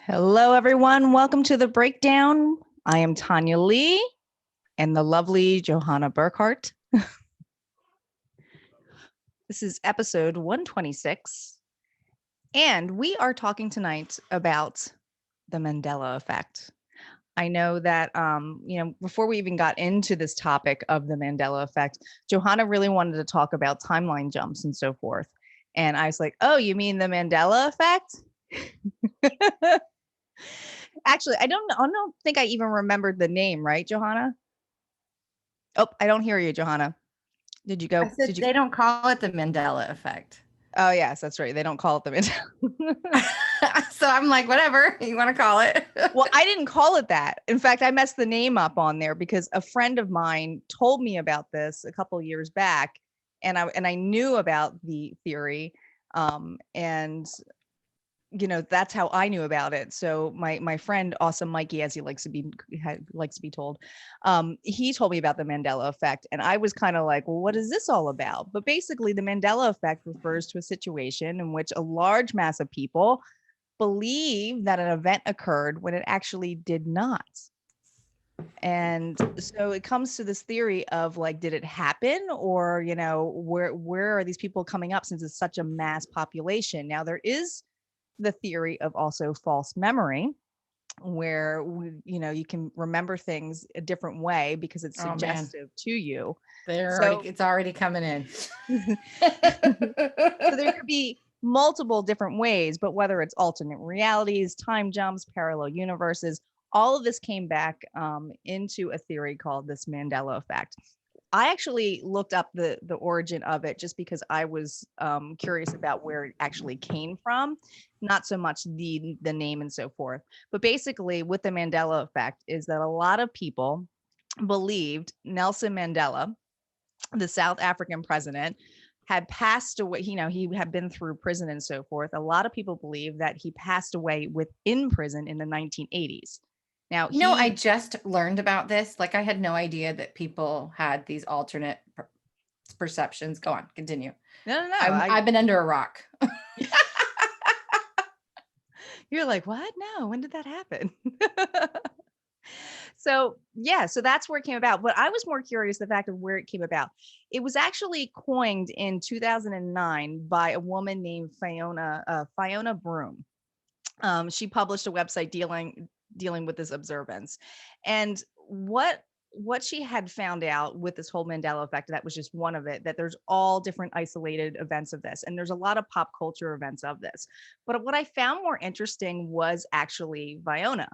Hello, everyone. Welcome to the breakdown. I am Tanya Lee and the lovely Johanna Burkhardt. This is episode 126, and we are talking tonight about the Mandela Effect. I know that, before we even got into this topic of the Mandela Effect, Johanna really wanted to talk about timeline jumps and so forth. And I was like, oh, you mean the Mandela Effect? Actually, I don't think I even remembered the name, right, Johanna? Oh, I don't hear you, Johanna. Did you go? I said they don't call it the Mandela Effect. Oh, yes, that's right. They don't call it the Mandela. So I'm like, whatever you want to call it. Well, I didn't call it that. In fact, I messed the name up on there because a friend of mine told me about this a couple of years back, and I knew about the theory, and that's how I knew about it. So my friend, awesome Mikey, as he likes to be told, he told me about the Mandela Effect, and I was kind of like, well, what is this all about? But basically, the Mandela Effect refers to a situation in which a large mass of people believe that an event occurred when it actually did not. And so it comes to this theory of like, did it happen, or where are these people coming up, since it's such a mass population? Now there is the theory of also false memory, where you can remember things a different way because it's suggestive to you. It's already coming in. So there could be multiple different ways, but whether it's alternate realities, time jumps, parallel universes, all of this came back into a theory called this Mandela Effect. I actually looked up the origin of it just because I was curious about where it actually came from, not so much the name and so forth. But basically, with the Mandela Effect is that a lot of people believed Nelson Mandela, the South African president, had passed away. He had been through prison and so forth. A lot of people believe that he passed away within prison in the 1980s. Now, I just learned about this. Like, I had no idea that people had these alternate perceptions. Go on, continue. No. I've been under a rock. You're like, what? No, when did that happen? So that's where it came about. But I was more curious the fact of where it came about. It was actually coined in 2009 by a woman named Fiona Broom. She published a website dealing with this observance, and what she had found out with this whole Mandela Effect, that was just one of it, that there's all different isolated events of this, and there's a lot of pop culture events of this. But what I found more interesting was actually Fiona,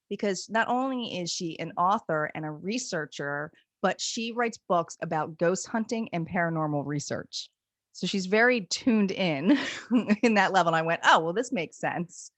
because not only is she an author and a researcher, but she writes books about ghost hunting and paranormal research. So she's very tuned in that level. And I went, oh, well, this makes sense.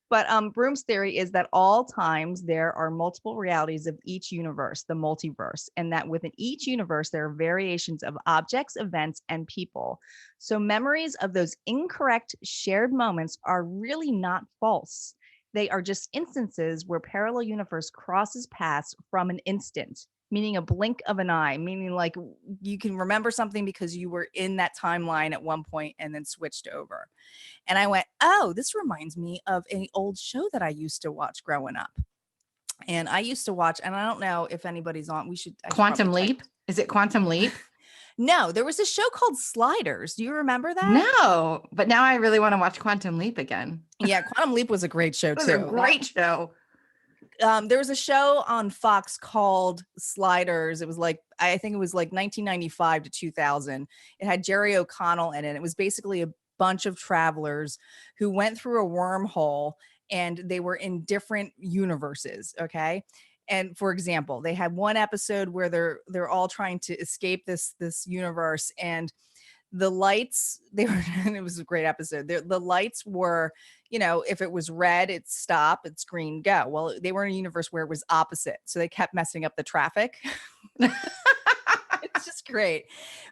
But Broom's theory is that all times there are multiple realities of each universe, the multiverse, and that within each universe, there are variations of objects, events, and people. So memories of those incorrect shared moments are really not false. They are just instances where parallel universe crosses paths from an instant, meaning a blink of an eye, meaning like you can remember something because you were in that timeline at one point and then switched over. And I went, oh, this reminds me of an old show that I used to watch growing up. And I used to watch, and I don't know if anybody's on, Quantum Leap? Is it Quantum Leap? No, there was a show called Sliders. Do you remember that? No, but now I really want to watch Quantum Leap again. Yeah, Quantum Leap was a great show too. It was a great show. There was a show on Fox called Sliders. It was like, I think it was like 1995 to 2000. It had Jerry O'Connell in it. It was basically a bunch of travelers who went through a wormhole, and they were in different universes. Okay. And for example, they had one episode where they're all trying to escape this universe, and the lights, and it was a great episode. The lights were, if it was red, it's stop, it's green, go. Well, they were in a universe where it was opposite. So they kept messing up the traffic. It's just great.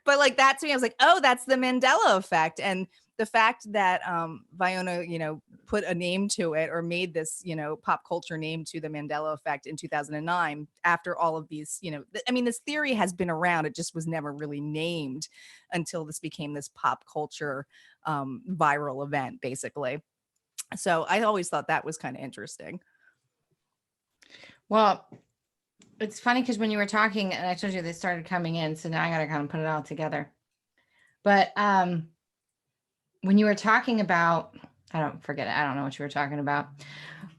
But like that to me, I was like, oh, that's the Mandela Effect. And the fact that Viona, put a name to it or made this, pop culture name to the Mandela Effect in 2009 after all of these, this theory has been around. It just was never really named until this became this pop culture viral event, basically. So I always thought that was kind of interesting. Well, it's funny because when you were talking, and I told you they started coming in, so now I got to kind of put it all together. But when you were talking about, I don't know what you were talking about.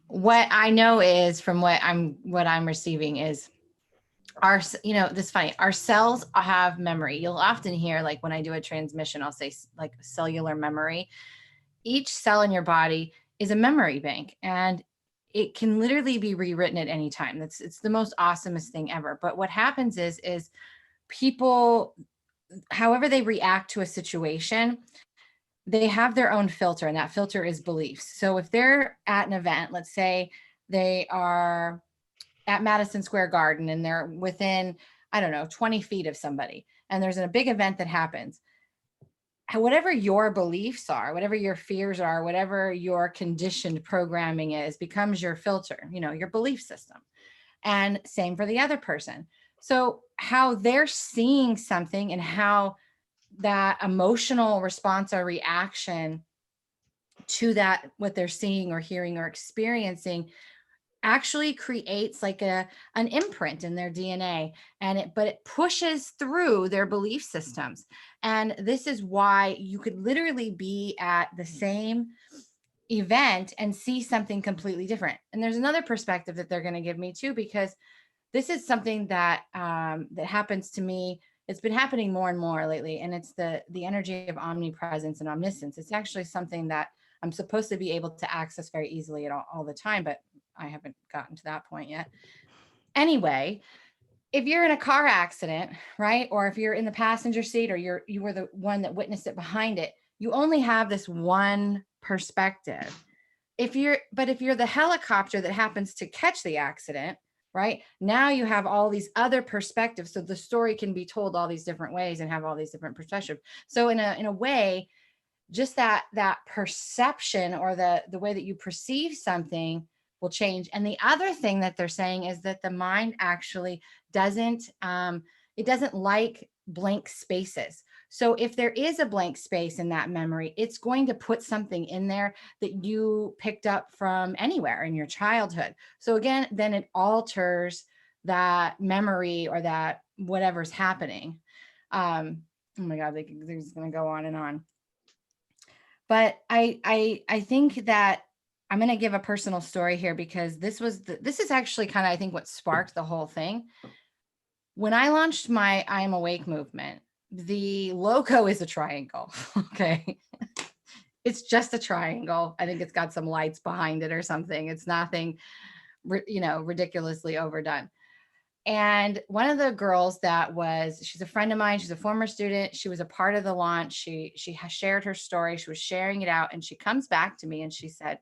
What I know is from what I'm receiving is this is funny. Our cells have memory. You'll often hear, like when I do a transmission, I'll say like cellular memory. Each cell in your body is a memory bank, and it can literally be rewritten at any time. It's the most awesomest thing ever. But what happens is people, however they react to a situation, they have their own filter, and that filter is beliefs. So if they're at an event, let's say they are at Madison Square Garden and they're within, 20 feet of somebody, and there's a big event that happens, whatever your beliefs are, whatever your fears are, whatever your conditioned programming is, becomes your filter, your belief system. And same for the other person. So how they're seeing something and how that emotional response or reaction to that, what they're seeing or hearing or experiencing, actually creates like an imprint in their DNA, but it pushes through their belief systems. And this is why you could literally be at the same event and see something completely different. And there's another perspective that they're going to give me too, because this is something that that happens to me. It's been happening more and more lately, and it's the energy of omnipresence and omniscience. It's actually something that I'm supposed to be able to access very easily at all the time, but I haven't gotten to that point yet. Anyway, if you're in a car accident, right? Or if you're in the passenger seat, or you were the one that witnessed it behind it, you only have this one perspective. If you're the helicopter that happens to catch the accident, right? Now you have all these other perspectives. So the story can be told all these different ways and have all these different perspectives. So in a way, just that perception or the way that you perceive something will change. And the other thing that they're saying is that the mind actually doesn't like blank spaces. So if there is a blank space in that memory, it's going to put something in there that you picked up from anywhere in your childhood. So again, then it alters that memory or that whatever's happening. Oh my God, they're just going to go on and on. But I think that I'm going to give a personal story here, because this is actually kind of, I think, what sparked the whole thing. When I launched my I Am Awake movement, the logo is a triangle. Okay. It's just a triangle. I think it's got some lights behind it or something. It's nothing, ridiculously overdone. And one of the girls she's a friend of mine. She's a former student. She was a part of the launch. She has shared her story. She was sharing it out, and she comes back to me and she said,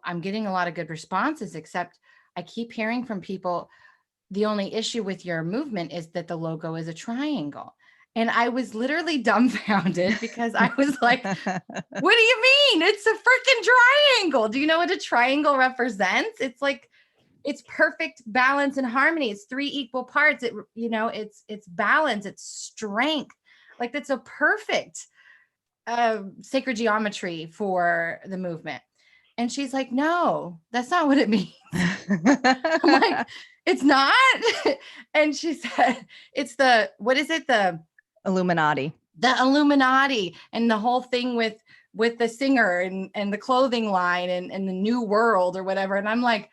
I'm getting a lot of good responses, except I keep hearing from people, the only issue with your movement is that the logo is a triangle. And I was literally dumbfounded, because I was like, what do you mean? It's a freaking triangle. Do you know what a triangle represents? It's like, it's perfect balance and harmony. It's 3 equal parts. It's balance, it's strength. Like, that's a perfect sacred geometry for the movement. And she's like, no, that's not what it means. I'm like, it's not. And she said, it's what is it? The Illuminati. The Illuminati, and the whole thing with the singer and the clothing line and the new world or whatever. And I'm like,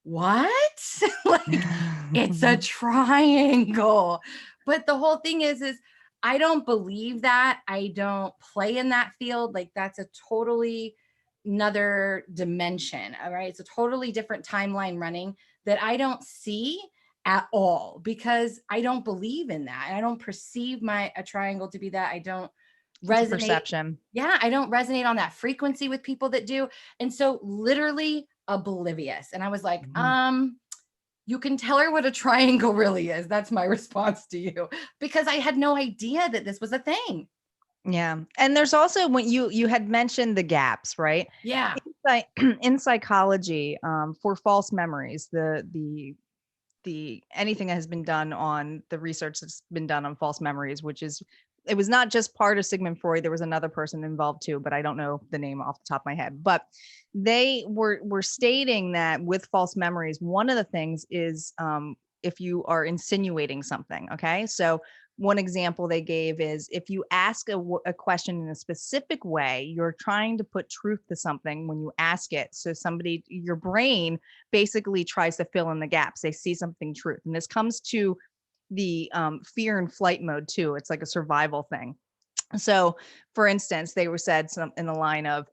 what? Like, it's a triangle. But the whole thing is I don't believe that. I don't play in that field. Like, that's a totally another dimension. All right. It's a totally different timeline running that I don't see at all, because I don't believe in that. I don't perceive a triangle to be that. I don't resonate. Perception. Yeah. I don't resonate on that frequency with people that do. And so literally oblivious. And I was like, you can tell her what a triangle really is. That's my response to you, because I had no idea that this was a thing. Yeah. And there's also when you had mentioned the gaps, right? Yeah. In psychology, for false memories, the anything that has been done on the research that's been done on false memories, which is it was not just part of Sigmund Freud. There was another person involved too, but I don't know the name off the top of my head. But they were stating that with false memories, one of the things is if you are insinuating something. Okay, so one example they gave is if you ask a question in a specific way, you're trying to put truth to something when you ask it. So your brain basically tries to fill in the gaps. They see something truth. And this comes to the fear and flight mode too. It's like a survival thing. So for instance, they were said some in the line of,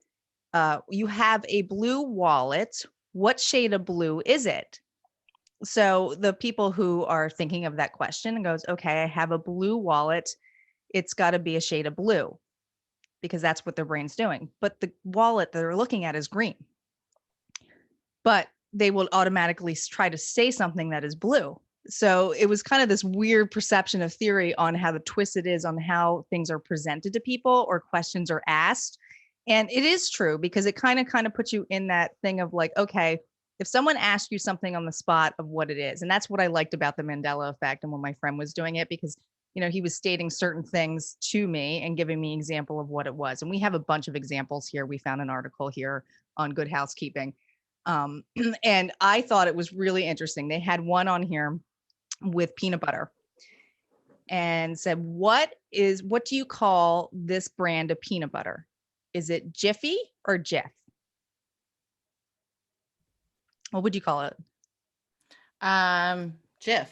you have a blue wallet. What shade of blue is it? So the people who are thinking of that question goes, okay, I have a blue wallet. It's got to be a shade of blue because that's what their brain's doing. But the wallet that they're looking at is green. But they will automatically try to say something that is blue. So it was kind of this weird perception of theory on how the twist it is on how things are presented to people or questions are asked. And it is true because it kind of puts you in that thing of like, okay, if someone asks you something on the spot of what it is, and that's what I liked about the Mandela effect and when my friend was doing it, because he was stating certain things to me and giving me an example of what it was. And we have a bunch of examples here. We found an article here on Good Housekeeping. And I thought it was really interesting. They had one on here with peanut butter and said, what do you call this brand of peanut butter? Is it Jiffy or Jif? What would you call it? Jif.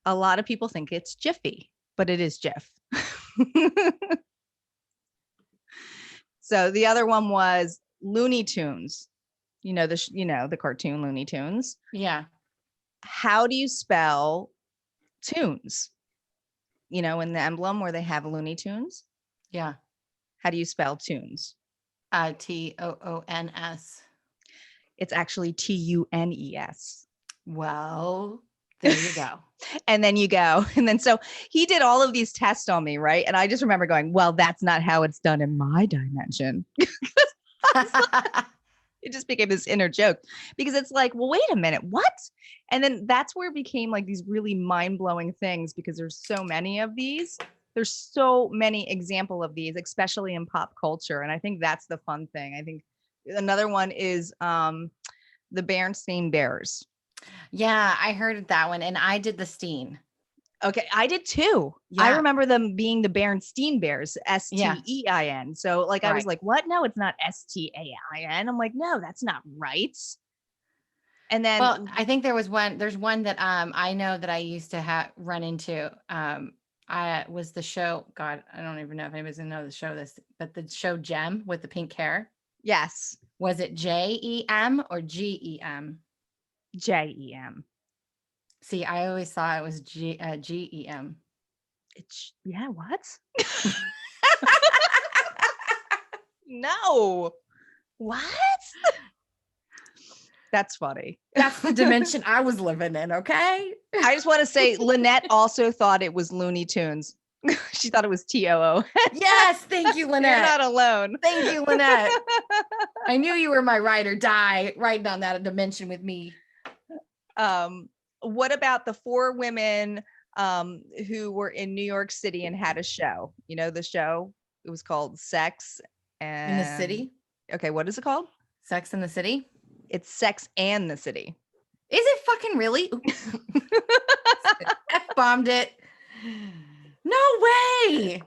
A lot of people think it's Jiffy, but it is Jif. So the other one was Looney Tunes. The cartoon Looney Tunes. Yeah. How do you spell tunes? In the emblem where they have Looney Tunes. Yeah. How do you spell tunes? Toons. It's actually Tunes. Well, there you go. And then you go. And then so he did all of these tests on me, right? And I just remember going, well, that's not how it's done in my dimension. It just became this inner joke because it's like, well, wait a minute, what? And then that's where it became like these really mind-blowing things because there's so many of these. There's so many example of these, especially in pop culture. And I think that's the fun thing. I think another one is the Berenstain Bears. Yeah, I heard that one. And I did the Steen. Okay, I did too. Yeah. I remember them being the Berenstain Bears, Stein. So like, I was like, what? No, it's not Stain. I'm like, no, that's not right. And then, well, I think there's one that I know that I used to run into. I was the show. God, I don't even know if anybody's gonna know the show but the show Gem with the pink hair. Yes. Was it JEM or GEM? JEM. See, I always thought it was GEM. What? No. What? That's funny. That's the dimension I was living in, okay? I just want to say Lynette also thought it was Looney Tunes. She thought it was TOO. Yes, thank you, Lynette. You're not alone. Thank you, Lynette. I knew you were my ride or die riding on that dimension with me. What about the 4 women who were in New York City and had a show? You know the show? It was called Sex in the City. Okay, what is it called? Sex in the City? It's Sex and the City. Is it fucking really? F-bombed it. No way.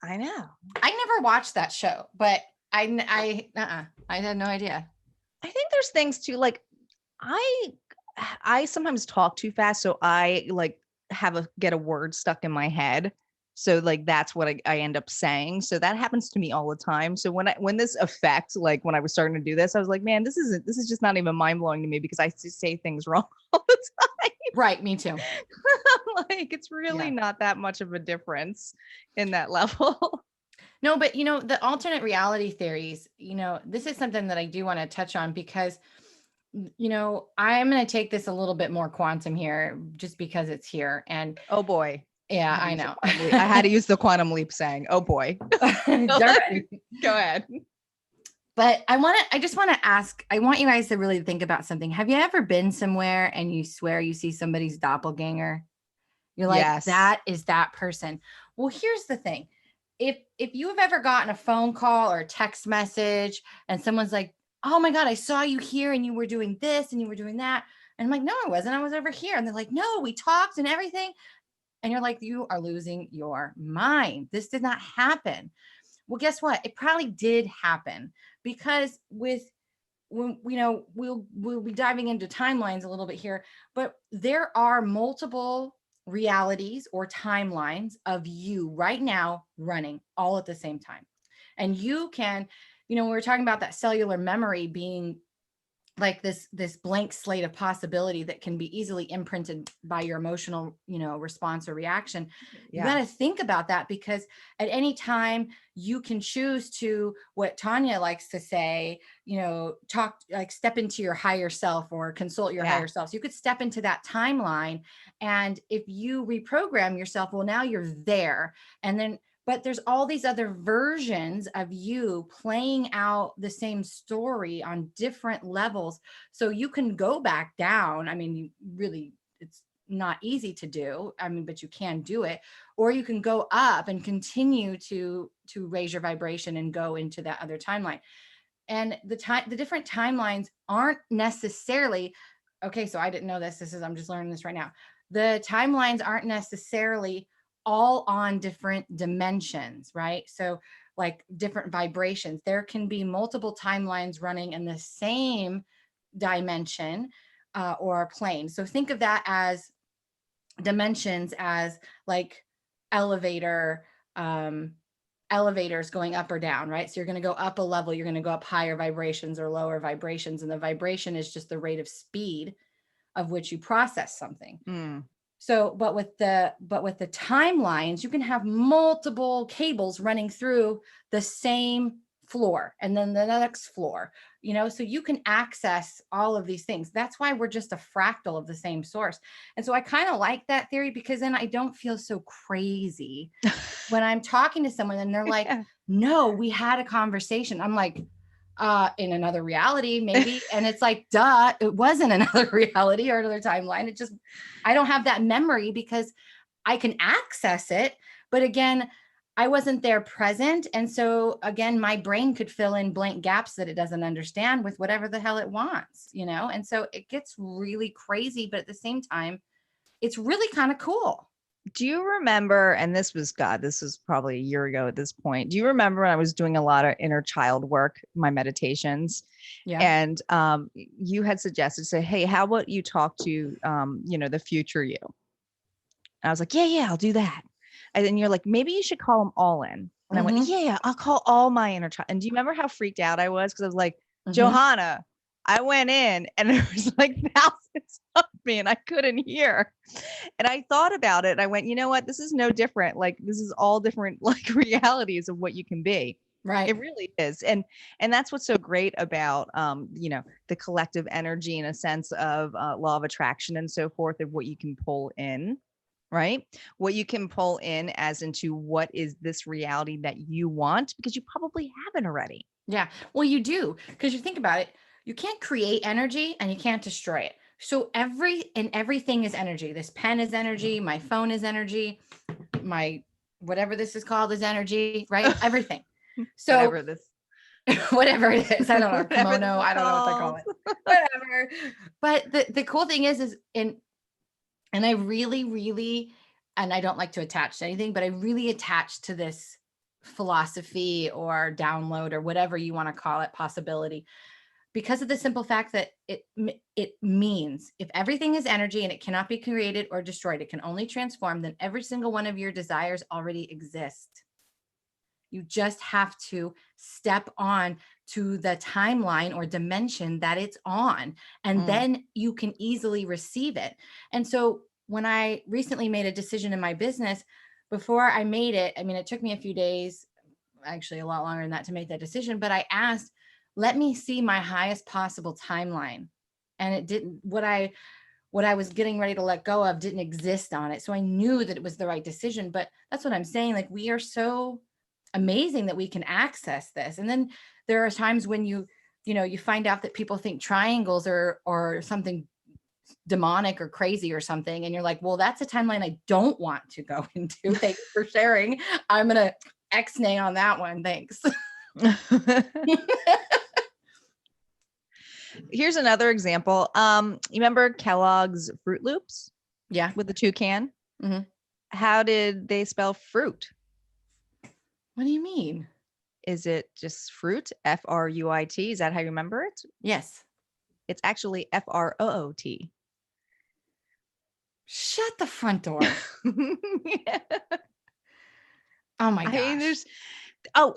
I know. I never watched that show, but I had no idea. I think there's things too, like I sometimes talk too fast, so I like get a word stuck in my head. So like that's what I end up saying. So that happens to me all the time. So when this effect, like when I was starting to do this, I was like, man, this is just not even mind blowing to me because I just say things wrong all the time. Right, me too. Like it's really not that much of a difference in that level. No, but the alternate reality theories, this is something that I do want to touch on because I'm going to take this a little bit more quantum here just because it's here. And oh boy. Yeah, I I had to use the know. quantum leap. I had to use the quantum leap saying, oh boy. Darn. Go ahead. But I just want to ask, I want you guys to really think about something. Have you ever been somewhere and you swear you see somebody's doppelganger? You're like, Yes. that is that person. Well, here's the thing. If you have ever gotten a phone call or a text message and someone's like, oh my God, I saw you here and you were doing this and you were doing that. And I'm like, no, I wasn't. I was over here. And they're like, no, we talked and everything. And you're like, you are losing your mind. This did not happen. Well, guess what? It probably did happen because when we'll be diving into timelines a little bit here, but there are multiple realities or timelines of you right now running all at the same time. And you can, when we're talking about that cellular memory being like this blank slate of possibility that can be easily imprinted by your emotional response or reaction. You got to think about that, because at any time you can choose to, what Tanya likes to say, talk, like step into your higher self or consult your higher self. So you could step into that timeline, and if you reprogram yourself, well, now you're there. And then but there's all these other versions of you playing out the same story on different levels. So you can go back down. I mean, it's not easy to do. I mean, but you can do it. Or you can go up and continue to raise your vibration and go into that other timeline. And the different timelines aren't necessarily, okay, so I didn't know this. I'm just learning this right now. The timelines aren't necessarily all on different dimensions, right? So like different vibrations. There can be multiple timelines running in the same dimension or plane. So think of that as dimensions, as like elevators going up or down, right? So you're going to go up a level, you're going to go up higher vibrations or lower vibrations. And the vibration is just the rate of speed of which you process something. So, but with the timelines, you can have multiple cables running through the same floor and then the next floor, so you can access all of these things. That's why we're just a fractal of the same source. And so I kind of like that theory, because then I don't feel so crazy when I'm talking to someone and they're like, no, we had a conversation. I'm like, in another reality, maybe. And it's like, duh, it wasn't another reality or another timeline. It just, I don't have that memory because I can access it. But again, I wasn't there present. And so again, my brain could fill in blank gaps that it doesn't understand with whatever the hell it wants, And so it gets really crazy, but at the same time, it's really kind of cool. Do you remember, and this was probably a year ago at this point. Do you remember when I was doing a lot of inner child work, my meditations? Yeah. And you had suggested, say, hey, how about you talk to, the future you? And I was like, yeah, I'll do that. And then you're like, maybe you should call them all in. And I went, yeah, I'll call all my inner child. And do you remember how freaked out I was? Because I was like, Johanna, I went in and there was like thousands of me and I couldn't hear. And I thought about it. And I went, you know what? This is no different. Like, this is all different like realities of what you can be. Right. It really is. And that's what's so great about, the collective energy in a sense of law of attraction and so forth, of what you can pull in. Right? What you can pull in as into what is this reality that you want, because you probably haven't already. Yeah. Well, you do, because you think about it, you can't create energy and you can't destroy it. So everything is energy. This pen is energy. My phone is energy. My whatever this is called is energy, right? Everything. So whatever it is, I don't know, kimono, I don't know what they call it. Whatever. But the cool thing is and I really, and I don't like to attach to anything, but I really attach to this philosophy or download or whatever you want to call it, possibility, because of the simple fact that it means if everything is energy and it cannot be created or destroyed, it can only transform, then every single one of your desires already exist. You just have to step on to the timeline or dimension that it's on, and then you can easily receive it. And so when I recently made a decision in my business, before I made it, I mean, it took me a few days, actually a lot longer than that, to make that decision, but I asked, let me see my highest possible timeline. And it didn't, what what I was getting ready to let go of didn't exist on it. So I knew that it was the right decision. But that's what I'm saying. Like, we are so amazing that we can access this. And then there are times when you find out that people think triangles or something demonic or crazy or something. And you're like, well, that's a timeline I don't want to go into. Thanks for sharing. I'm going to X-nay on that one. Thanks. Here's another example. You remember Kellogg's Fruit Loops? Yeah. With the toucan? Mm-hmm. How did they spell fruit? What do you mean? Is it just fruit? Fruit? Is that how you remember it? Yes. It's actually FROOT. Shut the front door. Yeah. Oh my gosh. I mean,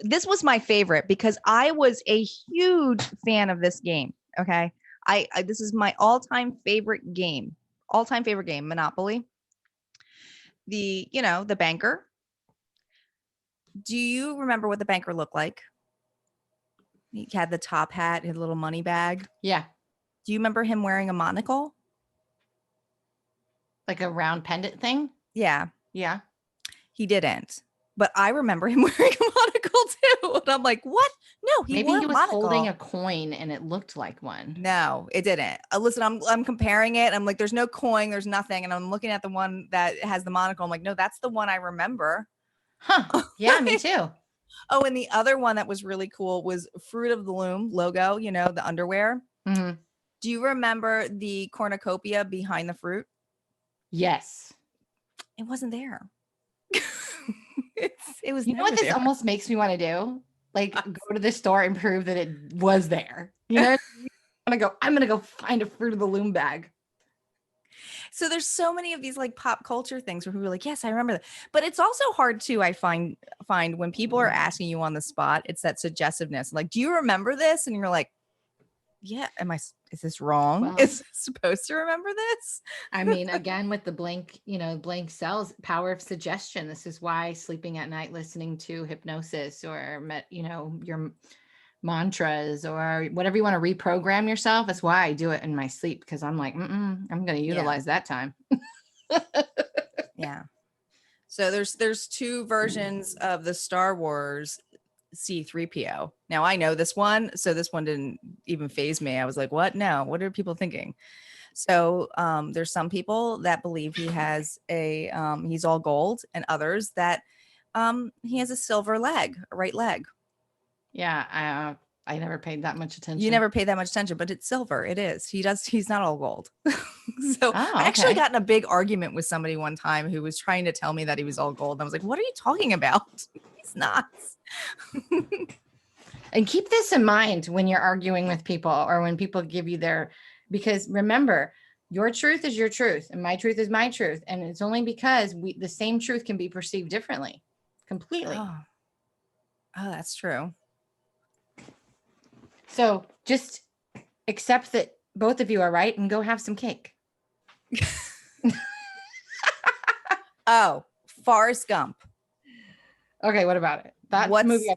this was my favorite because I was a huge fan of this game. Okay. This is my all-time favorite game, Monopoly. The banker. Do you remember what the banker looked like? He had the top hat, his little money bag. Yeah. Do you remember him wearing a monocle? Like a round pendant thing? Yeah. Yeah. He didn't. But I remember him wearing a monocle too. And I'm like, what? No, Maybe wore he a was monocle. holding a coin and it looked like one. No, it didn't. Listen, I'm comparing it. I'm like, there's no coin, there's nothing. And I'm looking at the one that has the monocle. I'm like, no, that's the one I remember. Huh. Yeah, me too. Oh, and the other one that was really cool was Fruit of the Loom logo, the underwear. Mm-hmm. Do you remember the cornucopia behind the fruit? Yes. It wasn't there. It was. You know what this almost makes me want to do? Like, go to the store and prove that it was there. I'm gonna go find a Fruit of the Loom bag. So there's so many of these like pop culture things where people are like, yes, I remember that. But it's also hard too, I find when people are asking you on the spot, it's that suggestiveness. Like, do you remember this? And you're like, yeah, is this wrong? Well, is this supposed to remember this? I mean, again, with the blank cells, power of suggestion. This is why sleeping at night, listening to hypnosis or, your mantras or whatever you want to reprogram yourself. That's why I do it in my sleep, because I'm like, I'm going to utilize that time. Yeah. So there's two versions of the Star Wars C-3PO. Now I know this one, so this one didn't even faze me. I was like, what? No, what are people thinking? So there's some people that believe he has he's all gold, and others that he has a silver leg, a right leg. Yeah, I never paid that much attention. You never paid that much attention, but it's silver. It is. He's not all gold. So I actually got in a big argument with somebody one time who was trying to tell me that he was all gold. And I was like, what are you talking about? He's not. And keep this in mind when you're arguing with people or when people give you because remember, your truth is your truth and my truth is my truth. And it's only because the same truth can be perceived differently, completely. Oh, that's true. So just accept that both of you are right and go have some cake. Oh, Forrest Gump. Okay, what about it? That movie.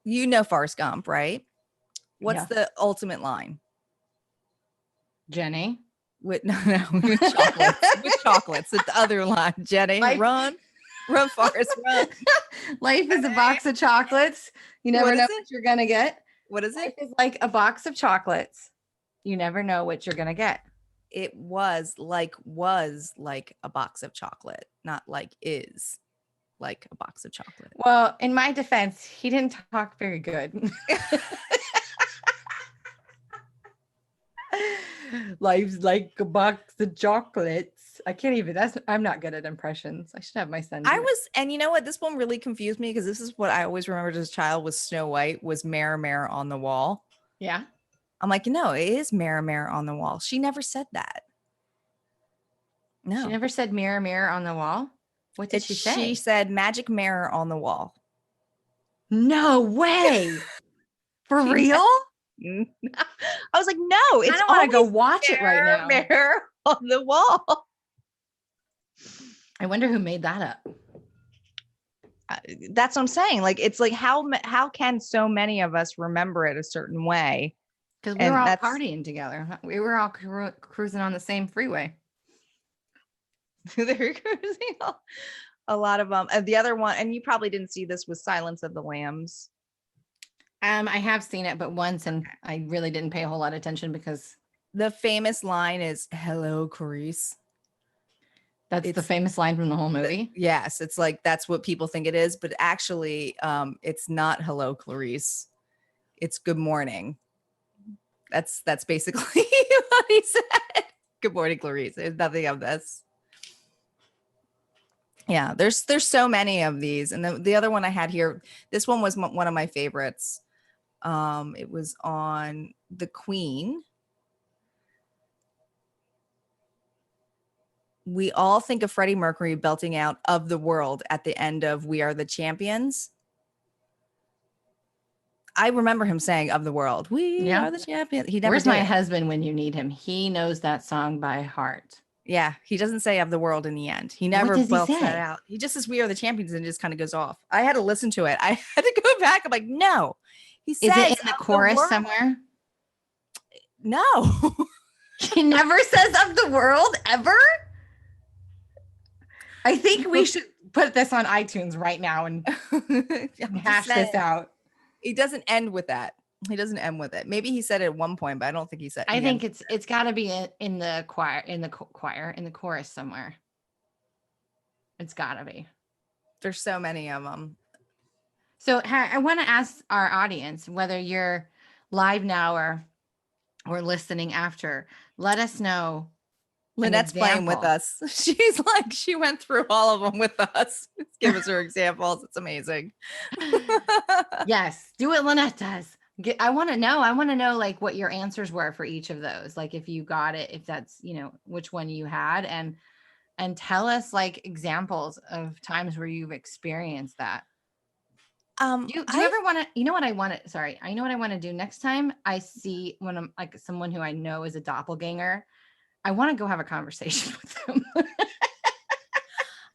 You know Forrest Gump, right? What's the ultimate line? Jenny. With chocolates. With chocolates. It's the other line. Jenny, run, Forrest, run. Life is a box of chocolates. You never know what you're gonna get. What is it? Life is like a box of chocolates. You never know what you're gonna get. It was like a box of chocolate, not like is like a box of chocolate. Well, in my defense, he didn't talk very good. Life's like a box of chocolates. I can't even. I'm not good at impressions. I should have my son. And you know what? This one really confused me because this is what I always remembered as a child was Snow White was Mirror, Mirror on the Wall. Yeah. I'm like, no, it is Mirror, Mirror on the Wall. She never said that. No. She never said mirror, mirror on the wall. What did she say? She said magic mirror on the wall. No way. For real? I was like, no, I don't want to go watch it right now. Mirror on the wall. I wonder who made that up. That's what I'm saying. Like, it's like, how can so many of us remember it a certain way? Because we were And all that's partying together. We were all cruising on the same freeway. they're cruising a lot of them. And the other one, and you probably didn't see this, was Silence of the Lambs. I have seen it, but once, and I really didn't pay a whole lot of attention because The famous line is "Hello, Clarice." that's the It's famous line from the whole movie. yes, it's like that's what people think it is, but actually, it's not "Hello, Clarice." It's "Good morning." That's basically what he said. Good morning, Clarice. There's nothing of this. Yeah, there's so many of these, and the other one I had here. This one was one of my favorites. It was on the Queen. We all think of Freddie Mercury belting out "Of the World" at the end of "We Are the Champions." I remember him saying "Of the World." We Yeah. are the champions. He never Where's did my it. husband when you need him? He knows that song by heart. Yeah, he doesn't say "Of the World" in the end. He What never does he belts that say? out. He just says "We are the champions" and just kind of goes off. I had to listen to it. I had to go back. I'm like, no. He Is says it in the "Of the chorus World." somewhere? No. He never says "of the world" ever. I think we should put this on iTunes right now and hash this out. He doesn't end with that. He doesn't end with it. Maybe he said it at one point, but I don't think he said. I think it's got to be in the choir, in the chorus somewhere. It's got to be. There's so many of them. So I want to ask our audience, whether you're live now or listening after, let us know. Lynette's playing with us. She's like, she went through all of them with us. Give us her examples. It's amazing. Yes, do what Lynette does. I want to know like what your answers were for each of those. Like if you got it, if that's, which one you had, and tell us like examples of times where you've experienced that. Do you ever want to, you know what I want to, sorry, I know what I want to do next time I see when I'm like someone who I know is a doppelganger. I want to go have a conversation with them.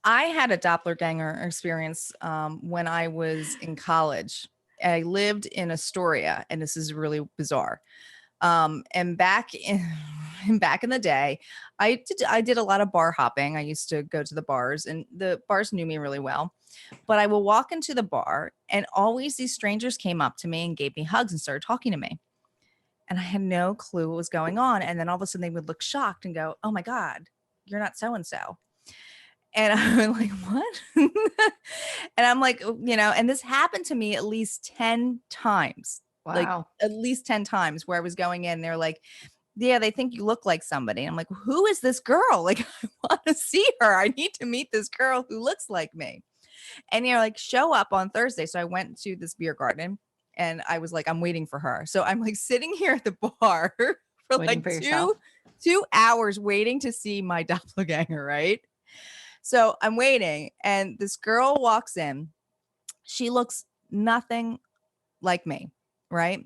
I had a doppelganger experience when I was in college. I lived in Astoria, and this is really bizarre. And back in the day, I did a lot of bar hopping. I used to go to the bars, and the bars knew me really well. But I would walk into the bar, and always these strangers came up to me and gave me hugs and started talking to me. And I had no clue what was going on. And then all of a sudden they would look shocked and go, "Oh my God, you're not so-and-so." And I'm like, "What?" And I'm like, and this happened to me at least 10 times. Wow. Like at least 10 times where I was going in. They're like, "Yeah, they think you look like somebody." And I'm like, "Who is this girl? Like, I want to see her. I need to meet this girl who looks like me." And you're like, "Show up on Thursday." So I went to this beer garden. And I was like, I'm waiting for her. So I'm like sitting here at the bar for Waiting like for 2 hours waiting to see my doppelganger, right? So I'm waiting, and this girl walks in. She looks nothing like me, right?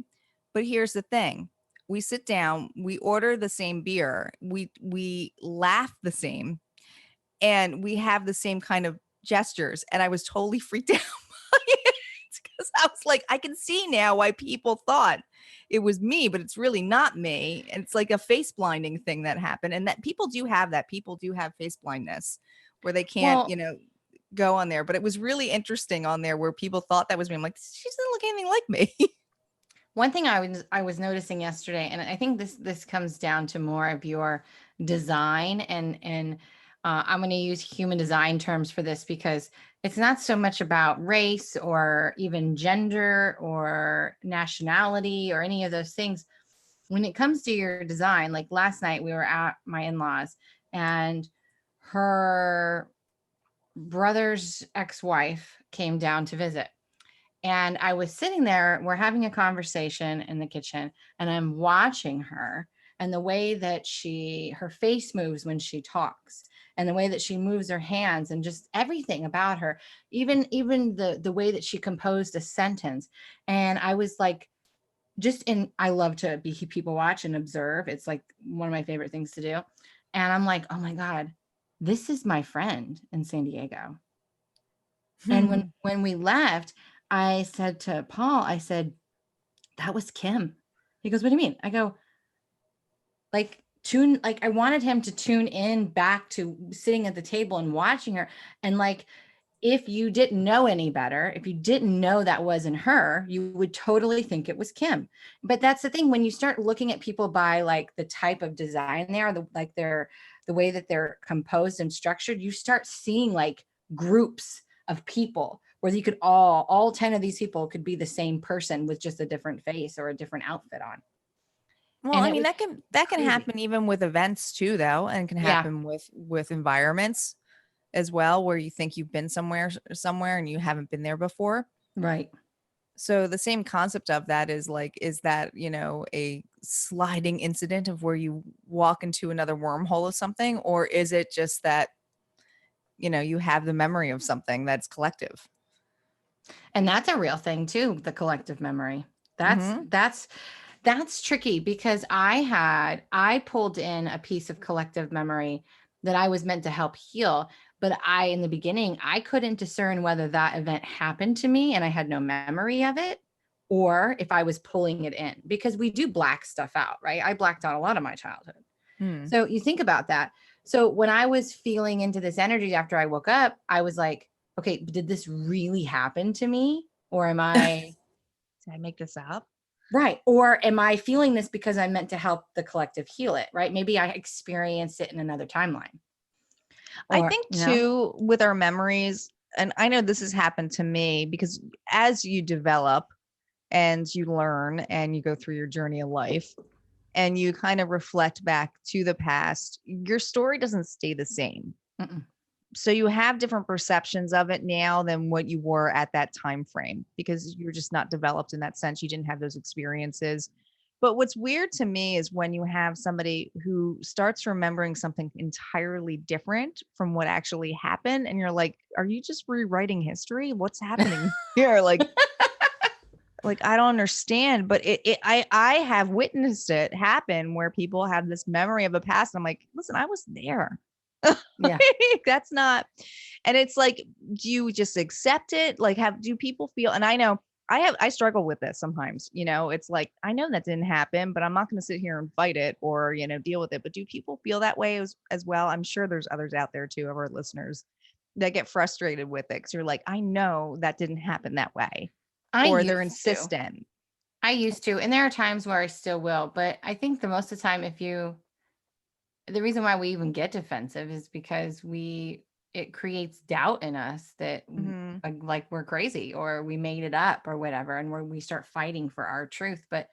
But here's the thing. We sit down, we order the same beer, we laugh the same, and we have the same kind of gestures. And I was totally freaked out by it. Because I was like, I can see now why people thought it was me, but it's really not me. And it's like a face blinding thing that happened. And that people do have that. People do have face blindness where they can't, go on there. But it was really interesting on there where people thought that was me. I'm like, she doesn't look anything like me. One thing I was noticing yesterday, and I think this comes down to more of your design, and I'm going to use human design terms for this because it's not so much about race or even gender or nationality or any of those things. When it comes to your design, like last night we were at my in-laws, and her brother's ex-wife came down to visit. And I was sitting there, we're having a conversation in the kitchen, and I'm watching her and the way that her face moves when she talks, and the way that she moves her hands, and just everything about her, even the way that she composed a sentence. And I was like, I love to be people watch and observe. It's like one of my favorite things to do. And I'm like, oh my God, this is my friend in San Diego. And when we left, I said to Paul, I said, that was Kim. He goes, what do you mean? I go, like, I wanted him to tune in back to sitting at the table and watching her. And like, if you didn't know any better, if you didn't know that wasn't her, you would totally think it was Kim. But that's the thing, when you start looking at people by like the type of design they are, the way that they're composed and structured, you start seeing like groups of people where you could all 10 of these people could be the same person with just a different face or a different outfit on. Well, And I it mean, was that can crazy. happen even with events too, though, and can Yeah, happen with environments as well, where you think you've been somewhere and you haven't been there before. right. So the same concept of that is like, is that, you know, a sliding incident of where you walk into another wormhole of something, or is it just that, you know, you have the memory of something that's collective? And that's a real thing too, the collective memory. That's Mm-hmm. that's that's tricky because I pulled in a piece of collective memory that I was meant to help heal, but in the beginning I couldn't discern whether that event happened to me and I had no memory of it, or if I was pulling it in, because we do black stuff out, right? I blacked out a lot of my childhood. Hmm. So you think about that. So when I was feeling into this energy after I woke up, I was like, okay, did this really happen to me? Or am I Did I make this up? right? Or am I feeling this because I'm meant to help the collective heal it, right? Maybe I experienced it in another timeline. I Or, think too, with our memories, and I know this has happened to me, because as you develop and you learn and you go through your journey of life and you kind of reflect back to the past, your story doesn't stay the same. mm-mm. So you have different perceptions of it now than what you were at that time frame, because you're just not developed in that sense. You didn't have those experiences. But what's weird to me is when you have somebody who starts remembering something entirely different from what actually happened, and you're like, are you just rewriting history? What's happening here? Like I don't understand. But I have witnessed it happen where people have this memory of a past. And I'm like, listen, I was there. Yeah. That's not. And it's like, do you just accept it? Like, do people feel, and I know I struggle with this sometimes, you know, it's like, I know that didn't happen, but I'm not going to sit here and fight it or, you know, deal with it. But do people feel that way as well? I'm sure there's others out there too, of our listeners, that get frustrated with it, because you're like, I know that didn't happen that way, I or they're used to. insistent. I used to. And there are times where I still will. But I think the most of the time, the reason why we even get defensive is because it creates doubt in us that Hmm. like we're crazy or we made it up or whatever, and we start fighting for our truth. But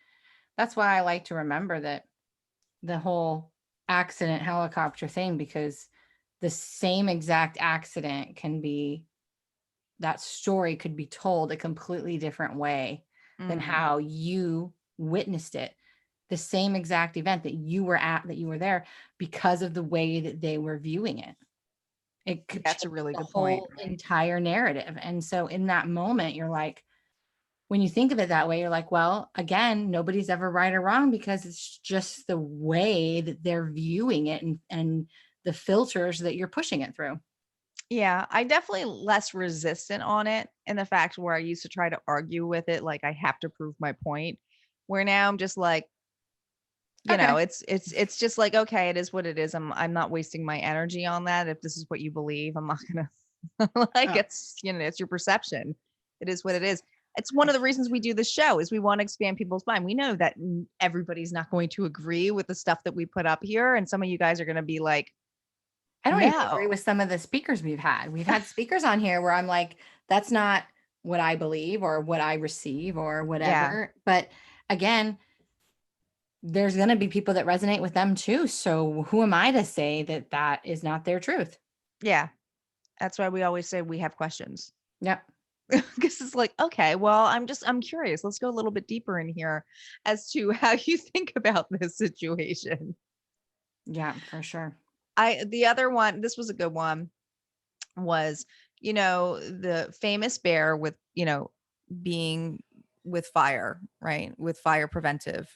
that's why I like to remember that the whole accident helicopter thing, because the same exact accident that story could be told a completely different way than Mm. how you witnessed it. The same exact event that you were at, that you were there, because of the way that they were viewing it. It could That's a change really the good point. whole entire narrative. And so in that moment, you're like, when you think of it that way, you're like, well, again, nobody's ever right or wrong, because it's just the way that they're viewing it, and the filters that you're pushing it through. Yeah, I definitely less resistant on it, in the fact where I used to try to argue with it, like I have to prove my point. Where now I'm just like, you know, Okay. it's just like, okay, it is what it is. I'm not wasting my energy on that. If this is what you believe, I'm not gonna like, Oh, it's, you know, it's your perception. It is what it is. It's one of the reasons we do this show, is we want to expand people's mind. We know that everybody's not going to agree with the stuff that we put up here, and some of you guys are going to be like, I don't even agree no. with some of the speakers we've had. We've had speakers on here where I'm like, that's not what I believe or what I receive or Yeah. whatever. But again, there's going to be people that resonate with them too. So who am I to say that that is not their truth? Yeah. That's why we always say we have questions. Yep. Because it's like, okay, well, I'm curious. Let's go a little bit deeper in here as to how you think about this situation. Yeah, for sure. The other one, this was a good one, was, you know, the famous bear with, you know, being with fire, right? With fire preventive.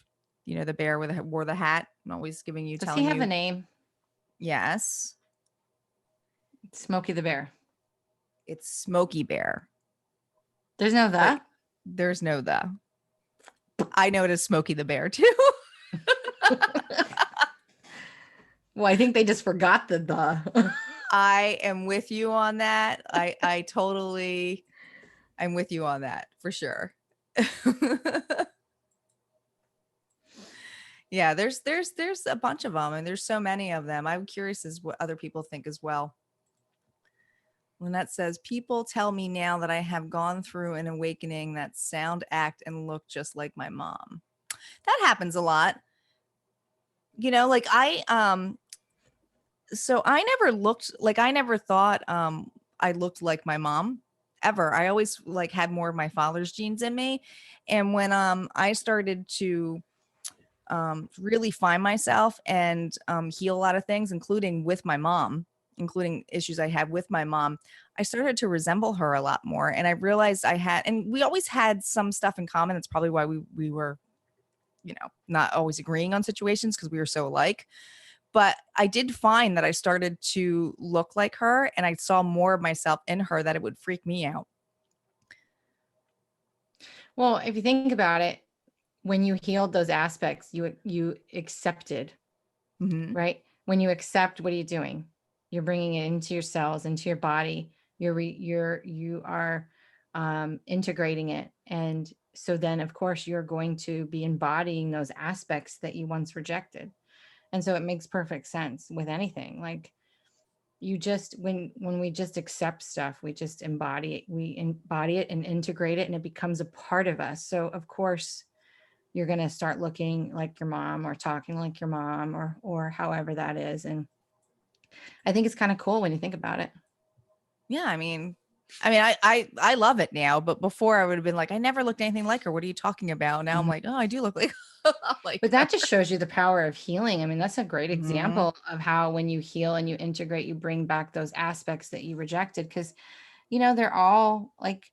You know, the bear with wore the hat. I'm always Does he telling have a you, name? yes, Smokey the Bear. it's Smokey Bear, There's no but the. there's no the. I know it as Smokey the Bear too. Well, I think they just forgot the. I am with you on that. I'm with you on that for sure. Yeah, there's a bunch of them, and there's so many of them. I'm curious as what other people think as well. Lynette says, people tell me now that I have gone through an awakening that sound, act, and look just like my mom. That happens a lot. You know, like so I never thought I looked like my mom ever. I always like had more of my father's genes in me. And when I started to really find myself and heal a lot of things, including with my mom, including issues I had with my mom, I started to resemble her a lot more. And I realized and we always had some stuff in common. That's probably why we were, not always agreeing on situations, because we were so alike. But I did find that I started to look like her, and I saw more of myself in her that it would freak me out. Well, if you think about it, when you healed those aspects, you accepted, right? When you accept, what are you doing? You're bringing it into your cells, into your body. You are integrating it, and so then, of course, you're going to be embodying those aspects that you once rejected. And so it makes perfect sense with anything. Like, you just, when we just accept stuff, we just embody it. We embody it and integrate it, and it becomes a part of us. So of course you're going to start looking like your mom, or talking like your mom, or however that is. And I think it's kind of cool when you think about it. Yeah, I mean, I love it now, but before I would have been like, I never looked anything like her. What are you talking about? Now I'm like, oh, I do look like, But that just shows you the power of healing. I mean, that's a great example of how, when you heal and you integrate, you bring back those aspects that you rejected. Because, they're all like,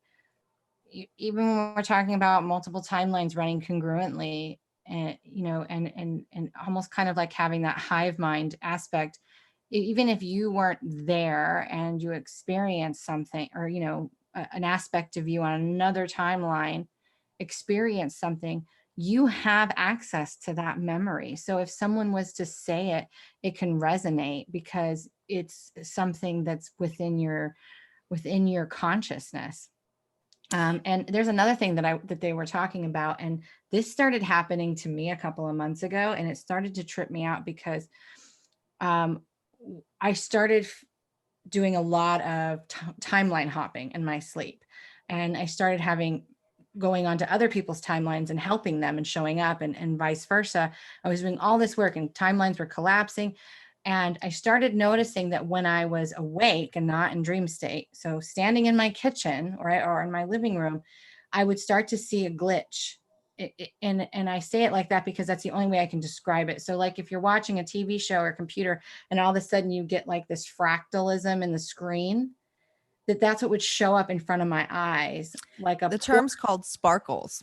even when we're talking about multiple timelines running congruently, and, and almost kind of like having that hive mind aspect, even if you weren't there and you experienced something, or, an aspect of you on another timeline experience something, you have access to that memory. So if someone was to say it, it can resonate because it's something that's within your consciousness. And there's another thing that they were talking about, and this started happening to me a couple of months ago, and it started to trip me out because I started doing a lot of timeline hopping in my sleep, and I started going on to other people's timelines and helping them and showing up, and vice versa. I was doing all this work and timelines were collapsing. And I started noticing that when I was awake and not in dream state, so standing in my kitchen or in my living room, I would start to see a glitch. And I say it like that because that's the only way I can describe it. So like if you're watching a TV show or computer and all of a sudden you get like this fractalism in the screen, that's what would show up in front of my eyes. The term's called sparkles.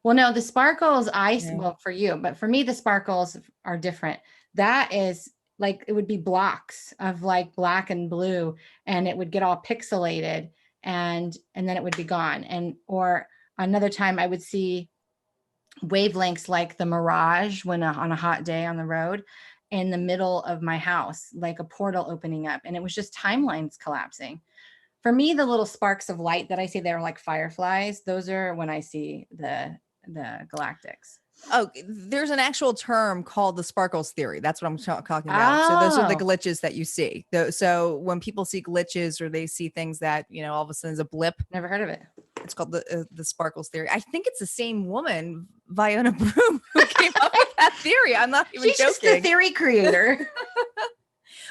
Well, no, the sparkles, well, for you, but for me, the sparkles are different. That is like, it would be blocks of like black and blue, and it would get all pixelated, and then it would be gone. Or another time I would see wavelengths like the mirage on a hot day on the road in the middle of my house, like a portal opening up, and it was just timelines collapsing. For me, the little sparks of light that I see, they're like fireflies. Those are when I see the galactics. Oh, there's an actual term called the sparkles theory. That's what I'm talking about. So those are the glitches that you see. So when people see glitches, or they see things that, all of a sudden is a blip. Never heard of it. It's called the sparkles theory. I think it's the same woman, Viola Broom, who came up with that theory. I'm not even joking. She's just the theory creator.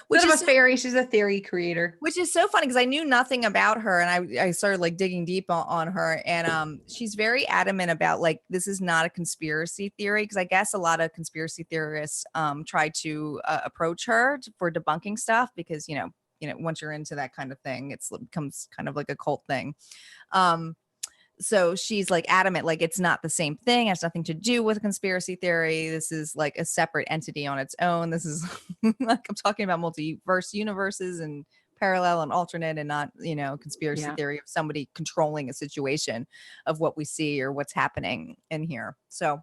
Which is a fairy. She's a theory creator. Which is so funny because I knew nothing about her, and I started like digging deep on her, and she's very adamant about like, this is not a conspiracy theory, because I guess a lot of conspiracy theorists try to approach her for debunking stuff, because once you're into that kind of thing, it becomes kind of like a cult thing. So she's like adamant, like it's not the same thing. It has nothing to do with conspiracy theory. This is like a separate entity on its own. This is like, I'm talking about multiverse universes and parallel and alternate and not, conspiracy Yeah. theory of somebody controlling a situation of what we see or what's happening in here. So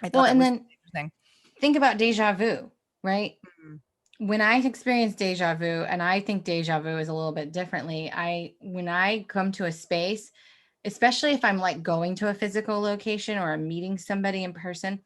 I thought Well, that and was then interesting. think about deja vu, right? Mhm. When I experience deja vu, and I think deja vu is a little bit differently, when I come to a space, especially if I'm like going to a physical location or I'm meeting somebody in person,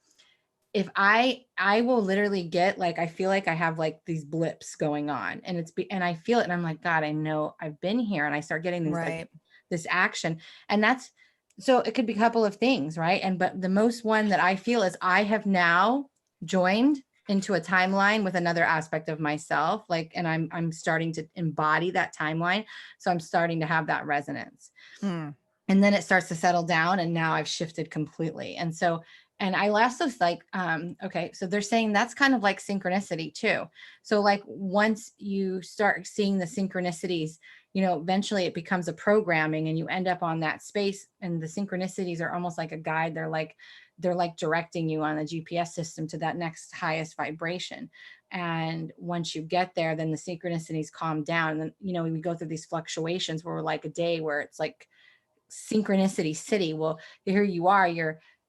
if I will literally get like, I feel like I have like these blips going on, and and I feel it, and I'm like, God, I know I've been here, and I start getting these like Right. this action, and that's, so it could be a couple of things, right? But the most one that I feel is I have now joined into a timeline with another aspect of myself, like, and I'm starting to embody that timeline, so I'm starting to have that resonance. Mm. And then it starts to settle down, and now I've shifted completely. And so, and I last was like, okay, so they're saying that's kind of like synchronicity too. So like once you start seeing the synchronicities, eventually it becomes a programming, and you end up on that space, and the synchronicities are almost like a guide. They're like directing you on the GPS system to that next highest vibration. And once you get there, then the synchronicities calm down. And then, we go through these fluctuations where we're like a day where it's like synchronicity city. Well, here you are,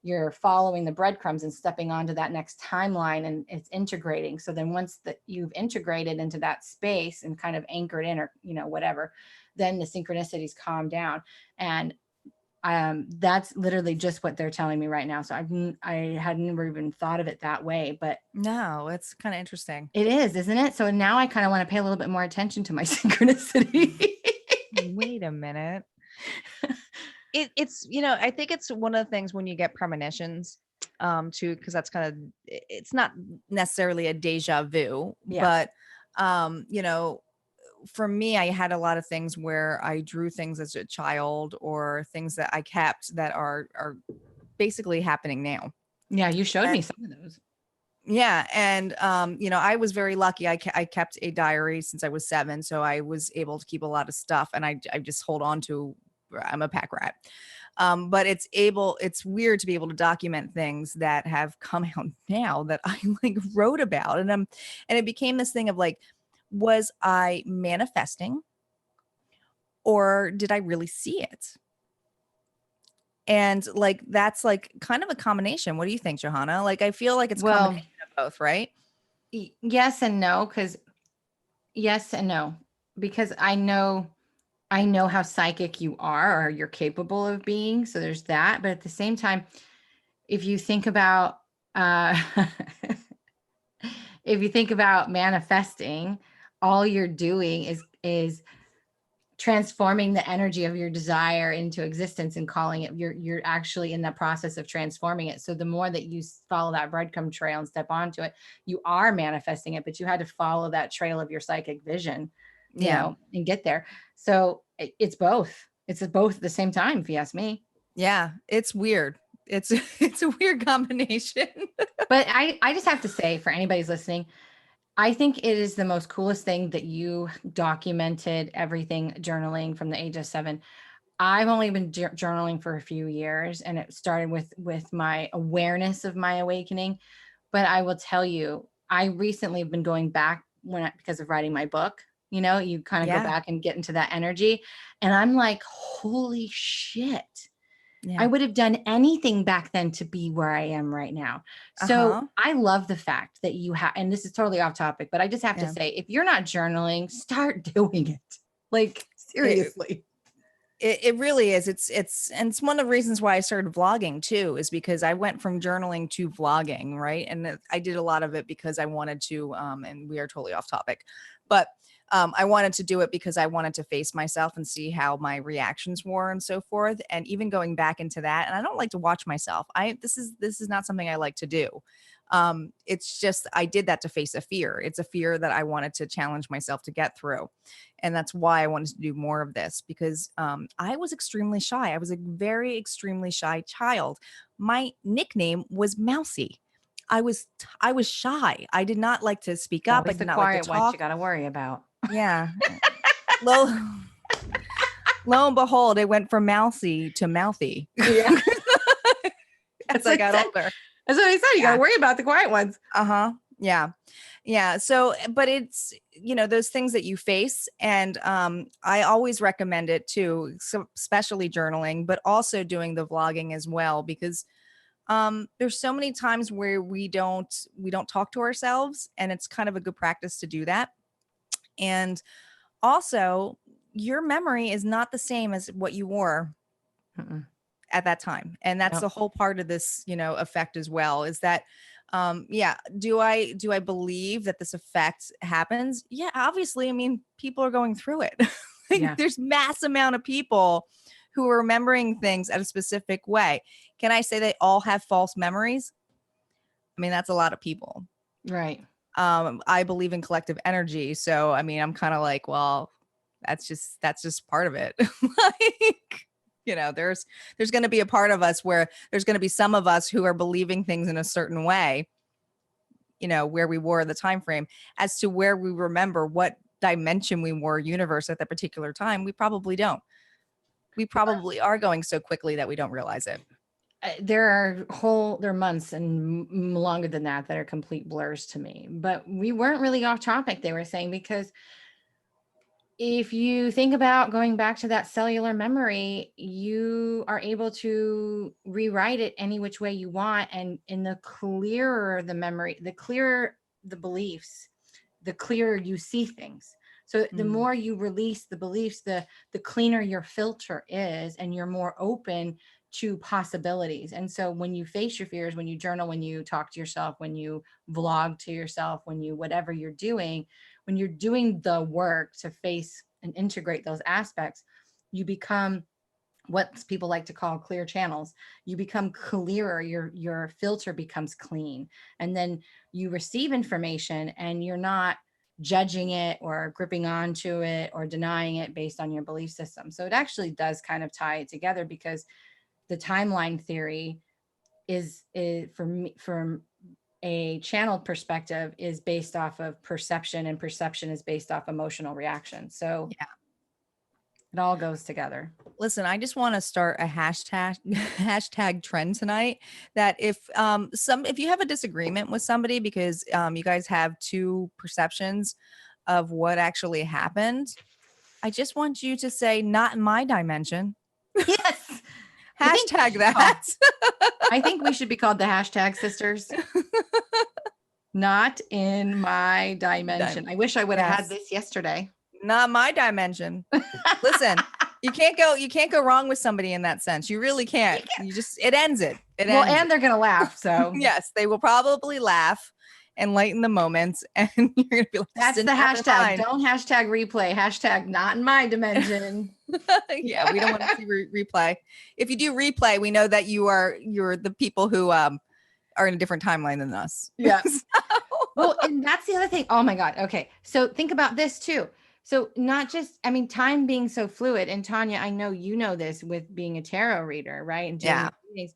you're following the breadcrumbs and stepping onto that next timeline, and it's integrating. So then once that you've integrated into that space and kind of anchored in, or whatever, then the synchronicities calm down. And that's literally just what they're telling me right now. So I had never even thought of it that way, but No, it's kind of interesting. it is, isn't it? So now I kind of want to pay a little bit more attention to my synchronicity. Wait a minute. It's I think it's one of the things when you get premonitions too, because that's kind of, it's not necessarily a deja vu, Yeah. but for me, I had a lot of things where I drew things as a child, or things that I kept that are basically happening now. Yeah, you showed me some of those. Yeah. And, I was very lucky. I kept a diary since I was 7. So I was able to keep a lot of stuff, and I just hold on to, I'm a pack rat. But it's weird to be able to document things that have come out now that I like wrote about. And it became this thing of like, was I manifesting, or did I really see it? And like, that's like kind of a combination. What do you think, Johanna? Like, I feel like it's a Well, combination of both, right? yes and no, because I know how psychic you are, or you're capable of being. So there's that. But at the same time, if you think about if you think about manifesting, all you're doing is transforming the energy of your desire into existence and calling it, you're actually in that process of transforming it. So the more that you follow that breadcrumb trail and step onto it, you are manifesting it, but you had to follow that trail of your psychic vision, Yeah. and get there. So it's both. It's both at the same time, if you ask me. Yeah. It's weird. It's it's a weird combination. But I just have to say, for anybody's listening, I think it is the most coolest thing that you documented everything, journaling from the age of 7. I've only been journaling for a few years, and it started with my awareness of my awakening. But I will tell you, I recently have been going back because of writing my book. You kind of go Yeah. back and get into that energy, and I'm like, holy shit. Yeah. I would have done anything back then to be where I am right now. So I love the fact that you have, and this is totally off topic, but I just have to say, if you're not journaling, start doing it. Like, seriously. It really is. And it's one of the reasons why I started vlogging too, is because I went from journaling to vlogging, right? And I did a lot of it because I wanted to, and we are totally off topic, but I wanted to do it because I wanted to face myself and see how my reactions were and so forth. And even going back into that, and I don't like to watch myself. This is not something I like to do. It's just, I did that to face a fear. It's a fear that I wanted to challenge myself to get through. And that's why I wanted to do more of this, because I was extremely shy. I was a very extremely shy child. My nickname was Mousy. I was shy. I did not like to speak up. I Always did the not like to quiet ones talk. you got to worry about. Yeah. Lo and behold, it went from Mousy to Mouthy. Yeah. As I got older. That's what I said. You got to worry about the quiet ones. Yeah. Yeah. So, but those things that you face. And I always recommend it too, especially journaling, but also doing the vlogging as well, because there's so many times where we don't talk to ourselves, and it's kind of a good practice to do that. And also, your memory is not the same as what you were Mm-mm. at that time. And that's Yep. the whole part of this, effect as well, is that yeah, do I believe that this effect happens? Yeah, obviously. I mean, people are going through it. Like, Yeah. there's mass amount of people who are remembering things at a specific way. Can I say they all have false memories? I mean, that's a lot of people. Right. I believe in collective energy, so I mean, I'm kind of like, well, that's just part of it. Like, there's going to be a part of us where there's going to be some of us who are believing things in a certain way, where we were the time frame. As to where we remember what dimension we were, universe, at that particular time, we probably don't. We probably are going so quickly that we don't realize it. There are months and longer than that are complete blurs to me. But we weren't really off topic, they were saying, because if you think about going back to that cellular memory, you are able to rewrite it any which way you want. And in the clearer the memory, the clearer the beliefs, the clearer you see things. So the more you release the beliefs, the cleaner your filter is, and you're more open to possibilities. And so when you face your fears, when you journal, when you talk to yourself, when you vlog to yourself, when you, whatever you're doing, when you're doing the work to face and integrate those aspects, you become what people like to call clear channels. You become clearer, your filter becomes clean. And then you receive information and you're not judging it or gripping onto it or denying it based on your belief system. So it actually does kind of tie it together, because the timeline theory is for me, from a channeled perspective, is based off of perception, and perception is based off emotional reaction. So Yeah. it all goes together. Listen, I just want to start a hashtag trend tonight, that if you have a disagreement with somebody because you guys have two perceptions of what actually happened, I just want you to say, not in my dimension. Yes. Hashtag that. I think we should be called the hashtag sisters. Not in my dimension. I wish I would have had this yesterday. Not my dimension. Listen, you can't go wrong with somebody in that sense. You really can't. It ends it. And they're going to laugh. So yes, they will probably laugh and lighten the moments. And you're going to be like, that's the hashtag. Don't hashtag replay. Hashtag not in my dimension. Yeah, we don't want to see replay. If you do replay, we know that you're the people who are in a different timeline than us. Yeah. Well, and that's the other thing. Oh my God. Okay. So think about this too. So not just, I mean, time being so fluid, and Tanya, I know you know this with being a tarot reader, right? And doing readings.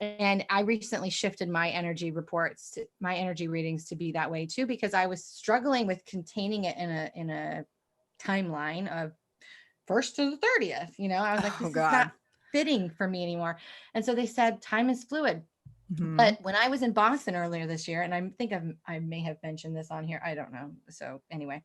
And I recently shifted my energy readings to be that way too, because I was struggling with containing it in a timeline of 1st to the 30th. I was like, this is not fitting for me anymore. And so they said time is fluid. Mm-hmm. But when I was in Boston earlier this year, and I think I may have mentioned this on here, I don't know. So anyway,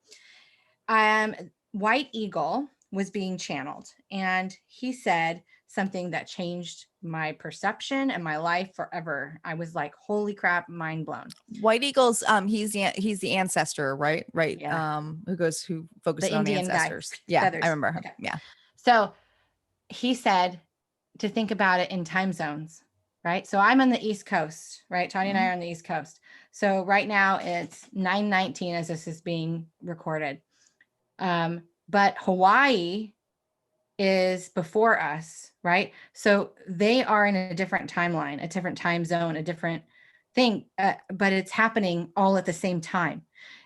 White Eagle was being channeled, and he said something that changed my perception and my life forever. I was like, holy crap, mind blown. White Eagle's he's the ancestor, right? Yeah. Who focuses on the ancestors. Guy, yeah, feathers. I remember him. Okay. Yeah. So he said to think about it in time zones, right? So I'm on the East Coast, right? Tanya and I are on the East Coast. So right now it's 9:19 as this is being recorded. But Hawaii is before us, right? So they are in a different timeline, a different time zone, a different thing, but it's happening all at the same time.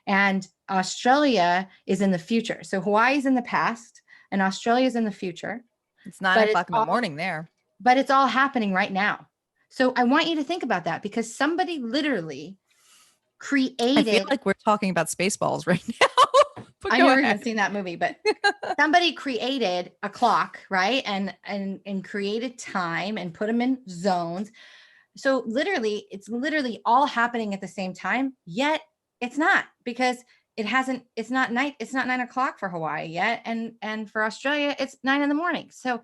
And Australia is in the future. So Hawaii is in the past and Australia is in the future. It's 9 o'clock in the morning there. But it's all happening right now. So I want you to think about that, because somebody literally created. I feel like we're talking about Spaceballs right now. I never even seen that movie, but somebody created a clock, right? And created time and put them in zones. So it's literally all happening at the same time, yet it's not, because it's not night. It's not 9 o'clock for Hawaii yet. And for Australia, it's 9 a.m. So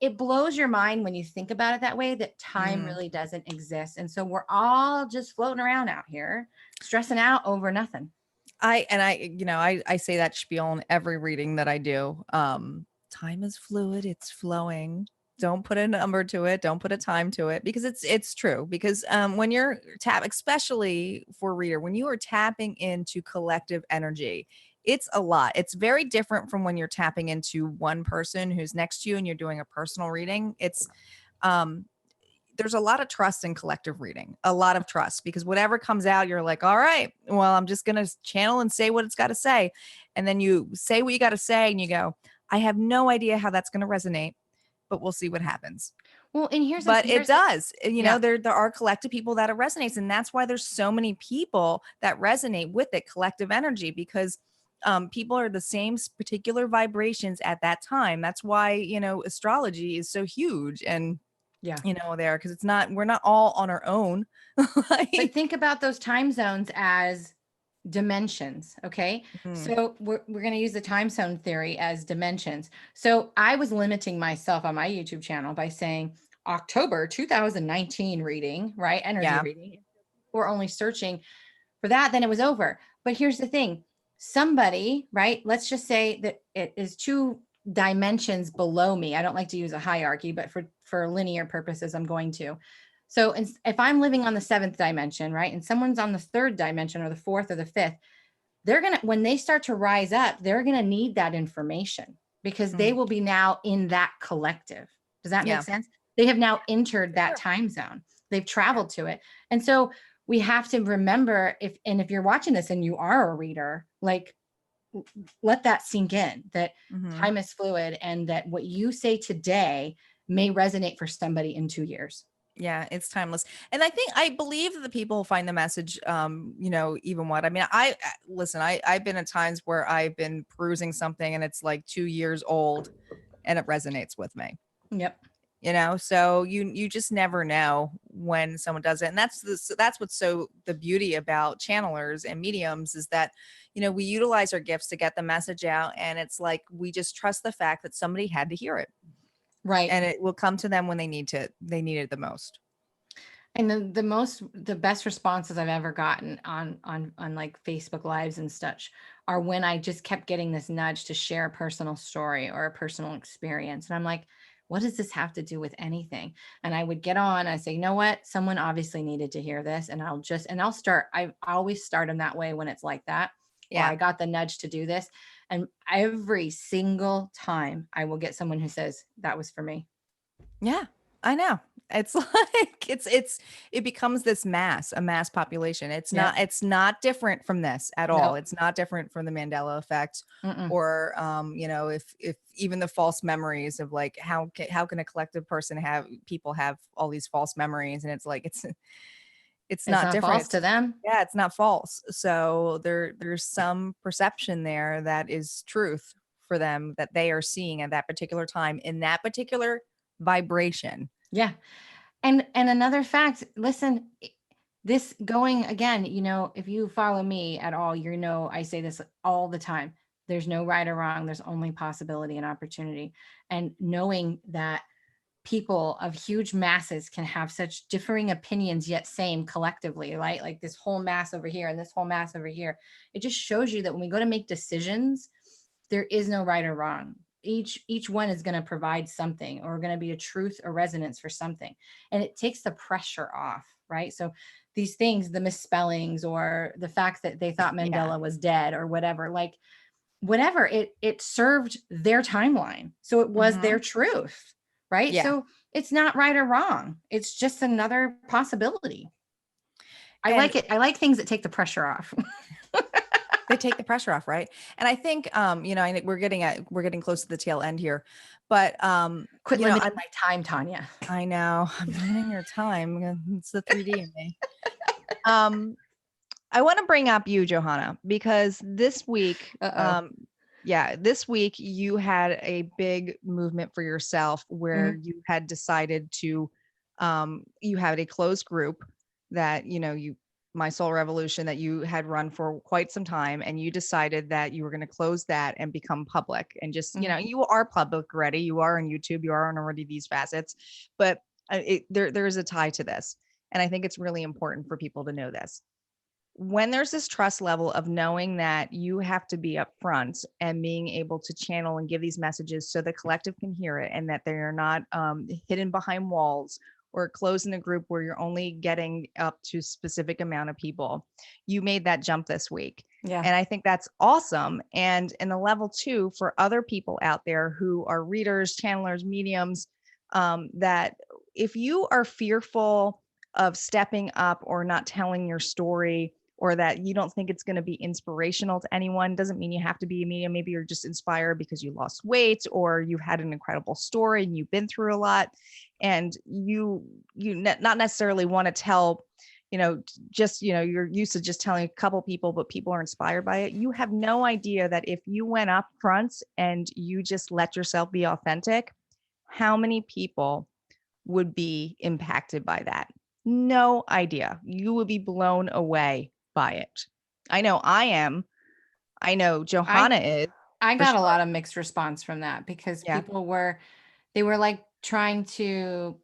it blows your mind when you think about it that way, that time really doesn't exist. And so we're all just floating around out here, stressing out over nothing. I say that spiel in every reading that I do. Time is fluid, it's flowing. Don't put a number to it, don't put a time to it, because it's true. Because when you're especially for a reader, when you are tapping into collective energy, it's a lot. It's very different from when you're tapping into one person who's next to you and you're doing a personal reading. It's um there's a lot of trust in collective reading, a lot of trust, because whatever comes out, you're like, all right, well, I'm just going to channel and say what it's got to say. And then you say what you got to say and you go, I have no idea how that's going to resonate, but we'll see what happens. Well, and But it does, yeah. there are collective people that it resonates. And that's why there's so many people that resonate with it, collective energy, because people are the same particular vibrations at that time. That's why, astrology is so huge. And Yeah. there, because we're not all on our own. But think about those time zones as dimensions. Okay. So we're going to use the time zone theory as dimensions. So I was limiting myself on my YouTube channel by saying October 2019 reading, right? Energy reading. We're only searching for that. Then it was over. But here's the thing. Somebody, right? Let's just say that it is 2 dimensions below me. I don't like to use a hierarchy, but for linear purposes, I'm going to. So if I'm living on the 7th dimension, right, and someone's on the 3rd dimension or the 4th or the 5th, when they start to rise up, they're going to need that information, because they will be now in that collective. Does that make sense? They have now entered that time zone. They've traveled to it. And so we have to remember, if you're watching this and you are a reader, like, let that sink in, that time is fluid, and that what you say today may resonate for somebody in 2 years. Yeah, it's timeless. And I believe that the people find the message, even what, I mean, listen, I've been at times where I've been perusing something and it's like 2 years old and it resonates with me. Yep. So you just never know when someone does it. And that's what's so the beauty about channelers and mediums, is that, we utilize our gifts to get the message out. And it's like, we just trust the fact that somebody had to hear it. Right. And it will come to them when they need it the most. And the best responses I've ever gotten on like Facebook Lives and such are when I just kept getting this nudge to share a personal story or a personal experience. And I'm like, what does this have to do with anything? And I would get on, I say, you know what? Someone obviously needed to hear this. And I always start them that way when it's like that. Yeah. Or I got the nudge to do this. And every single time I will get someone who says, that was for me. Yeah, I know. It's like, it becomes a mass population. It's not different from this at all. It's not different from the Mandela effect. Or, if even the false memories of like, how can a collective person people have all these false memories? And it's like, it's not different. False to them. Yeah, it's not false. So there's some perception there that is truth for them, that they are seeing at that particular time in that particular vibration. Yeah. And another fact, listen, this going again, if you follow me at all, I say this all the time. There's no right or wrong. There's only possibility and opportunity. And knowing that people of huge masses can have such differing opinions, yet same collectively, right? Like this whole mass over here and this whole mass over here. It just shows you that when we go to make decisions, there is no right or wrong. Each one is going to provide something, or going to be a truth or resonance for something. And it takes the pressure off, right? So these things, the misspellings, or the fact that they thought Mandela was dead or whatever, it served their timeline. So it was their truth, right? Yeah. So it's not right or wrong. It's just another possibility. I like it. I like things that take the pressure off. They take the pressure off, right? And I think, I think we're getting close to the tail end here, but quit limiting my time, Tanya. I know, I'm limiting your time. It's the 3D in me. I want to bring up you, Johanna, because this week, this week you had a big movement for yourself where you had decided to, you had a closed group that, you My Soul Revolution that you had run for quite some time, and you decided that you were going to close that and become public and just, you know, you are public already. You are on YouTube, you are on already these facets, but there is a tie to this. And I think it's really important for people to know this. When there's this trust level of knowing that you have to be upfront and being able to channel and give these messages so the collective can hear it, and that they are not hidden behind walls or closed in a group where you're only getting up to a specific amount of people. You made that jump this week. Yeah. And I think that's awesome. And in the level 2 for other people out there who are readers, channelers, mediums, that if you are fearful of stepping up or not telling your story, or that you don't think it's going to be inspirational to anyone, doesn't mean you have to be a medium. Maybe you're just inspired because you lost weight, or you've had an incredible story and you've been through a lot, and you not necessarily want to tell, you know, just, you know, you're used to just telling a couple people, but people are inspired by it. You have no idea that if you went up front and you just let yourself be authentic, how many people would be impacted by that. No idea. You would be blown away by it. I know I am. I know Johanna is. I got a lot of mixed response from that, because people were like trying to,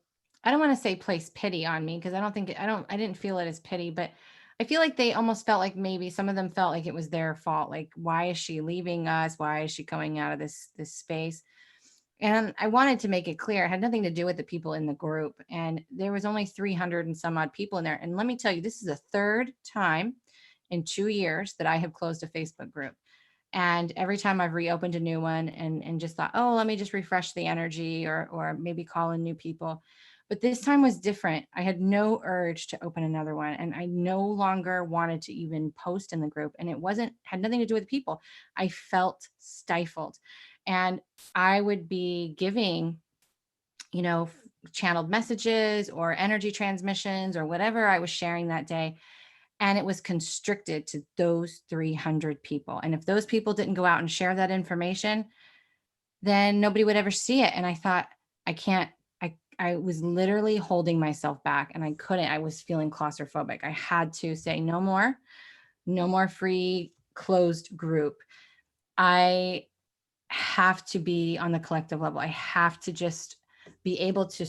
I don't want to say place pity on me, because I didn't feel it as pity, but I feel like they almost felt like maybe some of them felt like it was their fault. Like, why is she leaving us? Why is she going out of this space? And I wanted to make it clear, it had nothing to do with the people in the group. And there was only 300 and some odd people in there. And let me tell you, this is the third time in 2 years that I have closed a Facebook group. And every time I've reopened a new one and just thought, oh, let me just refresh the energy, or maybe call in new people. But this time was different. I had no urge to open another one, and I no longer wanted to even post in the group. And it had nothing to do with people. I felt stifled. And I would be giving, you know, channeled messages or energy transmissions or whatever I was sharing that day. And it was constricted to those 300 people. And if those people didn't go out and share that information, then nobody would ever see it. And I thought, I was literally holding myself back, and I couldn't. I was feeling claustrophobic. I had to say no more free closed group. I have to be on the collective level. I have to just be able to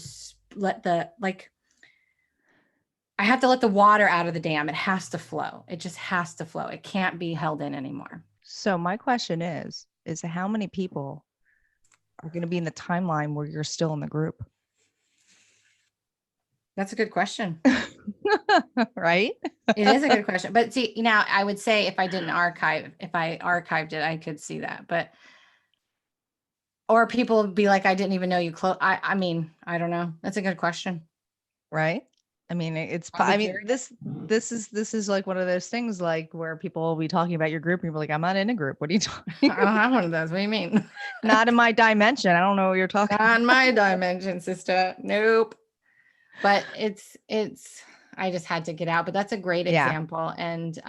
I have to let the water out of the dam. It has to flow. It just has to flow. It can't be held in anymore. So my question is how many people are going to be in the timeline where you're still in the group? That's a good question. Right? It is a good question. But see, now I would say if I archived it, I could see that. But, or people would be like, I didn't even know you closed. I mean, I don't know. That's a good question. Right? I mean, this is like one of those things, like where people will be talking about your group and you're like, I'm not in a group. What are you talking about? I don't have one of those. What do you mean? Not in my dimension. I don't know what you're talking about. Not in my dimension, sister. Nope. But I just had to get out. But that's a great example. And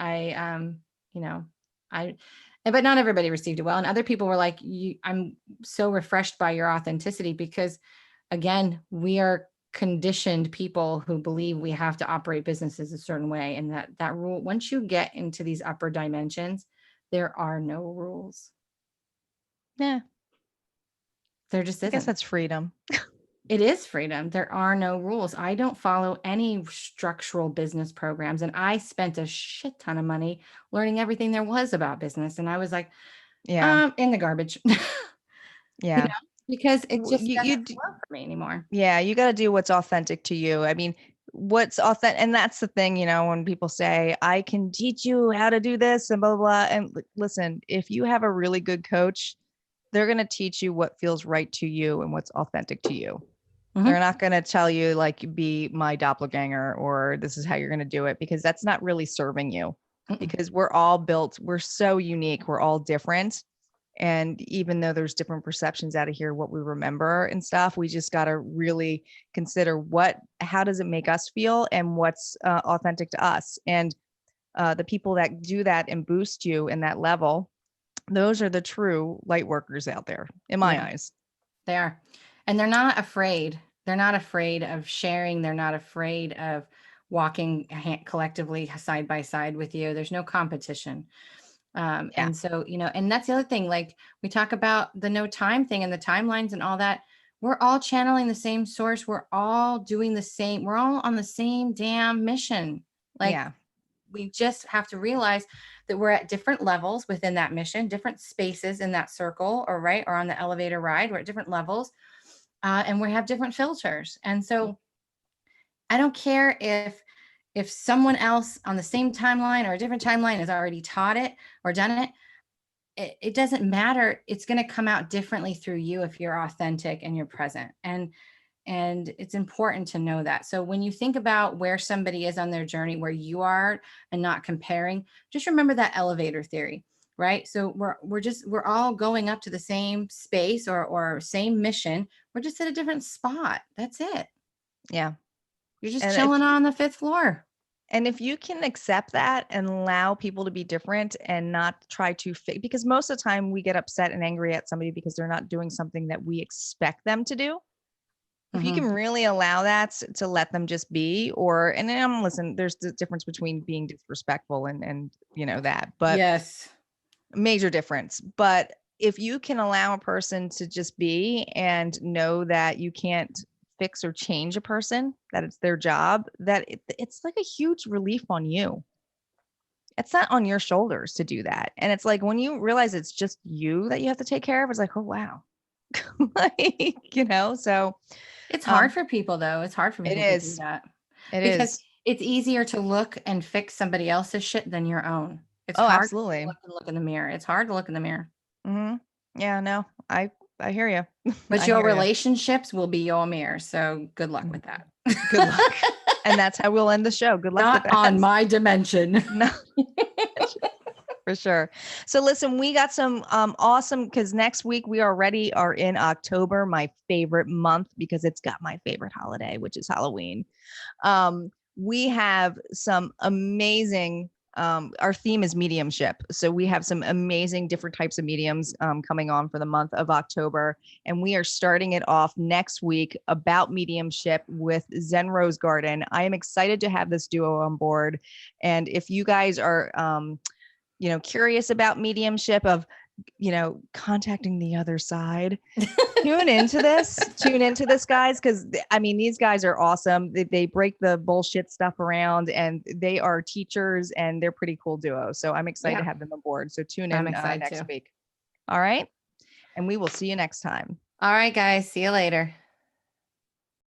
but not everybody received it well. And other people were like, I'm so refreshed by your authenticity, because again, we are conditioned people who believe we have to operate businesses a certain way. And that rule, once you get into these upper dimensions, there are no rules. Yeah. There just isn't. I guess that's freedom. It is freedom. There are no rules. I don't follow any structural business programs. And I spent a shit ton of money learning everything there was about business. And I was like, in the garbage. Yeah. You know, because it just doesn't work for me anymore. Yeah. You got to do what's authentic to you. I mean, what's authentic. And that's the thing, you know, when people say, I can teach you how to do this and blah, blah, blah. And listen, if you have a really good coach, they're going to teach you what feels right to you and what's authentic to you. Mm-hmm. They're not going to tell you like, be my doppelganger, or this is how you're going to do it, because that's not really serving you. Mm-mm. Because we're all built, we're so unique. We're all different. And even though there's different perceptions out of here, what we remember and stuff, we just got to really consider how does it make us feel, and what's authentic to us. And the people that do that and boost you in that level, those are the true light workers out there, in my eyes. They are. And they're not afraid. They're not afraid of sharing. They're not afraid of walking collectively side by side with you. There's no competition. And so, and that's the other thing, like we talk about the no time thing and the timelines and all that. We're all channeling the same source. We're all doing the same. We're all on the same damn mission. Like, we just have to realize that we're at different levels within that mission, different spaces in that circle, or on the elevator ride. We're at different levels, and we have different filters. And so I don't care if someone else on the same timeline or a different timeline has already taught it or done it. It doesn't matter. It's going to come out differently through you if you're authentic and you're present. And it's important to know that. So when you think about where somebody is on their journey, where you are, and not comparing, just remember that elevator theory, right? So we're all going up to the same space or same mission. We're just at a different spot. That's it. Yeah. You're just chilling on the 5th floor. And if you can accept that and allow people to be different and not try to fit, because most of the time we get upset and angry at somebody because they're not doing something that we expect them to do. If you can really allow that to let them just be, and then listen, there's the difference between being disrespectful and that, but yes, major difference. But if you can allow a person to just be and know that you can't fix or change a person, that it's their job, that it's like a huge relief on you. It's not on your shoulders to do that. And it's like when you realize it's just you that you have to take care of, it's like, oh wow. So it's hard for people though. It's hard for people to do that. Because it's easier to look and fix somebody else's shit than your own. It's hard absolutely. to look in the mirror. It's hard to look in the mirror. Mm-hmm. Yeah, no, I hear you. But your relationships will be your mirror. So good luck with that. Good luck. And that's how we'll end the show. Good luck Not with that. on my dimension. No. For sure. So listen, we got some awesome, because next week we already are in October, my favorite month, because it's got my favorite holiday, which is Halloween. We have some amazing, our theme is mediumship. So we have some amazing different types of mediums coming on for the month of October. And we are starting it off next week about mediumship with Zen Rose Garden. I am excited to have this duo on board. And if you guys are, curious about mediumship, of, contacting the other side, tune into this, guys. Cause these guys are awesome. They break the bullshit stuff around, and they are teachers, and they're pretty cool duo. So I'm excited to have them on board. So tune in next week. All right. And we will see you next time. All right, guys. See you later.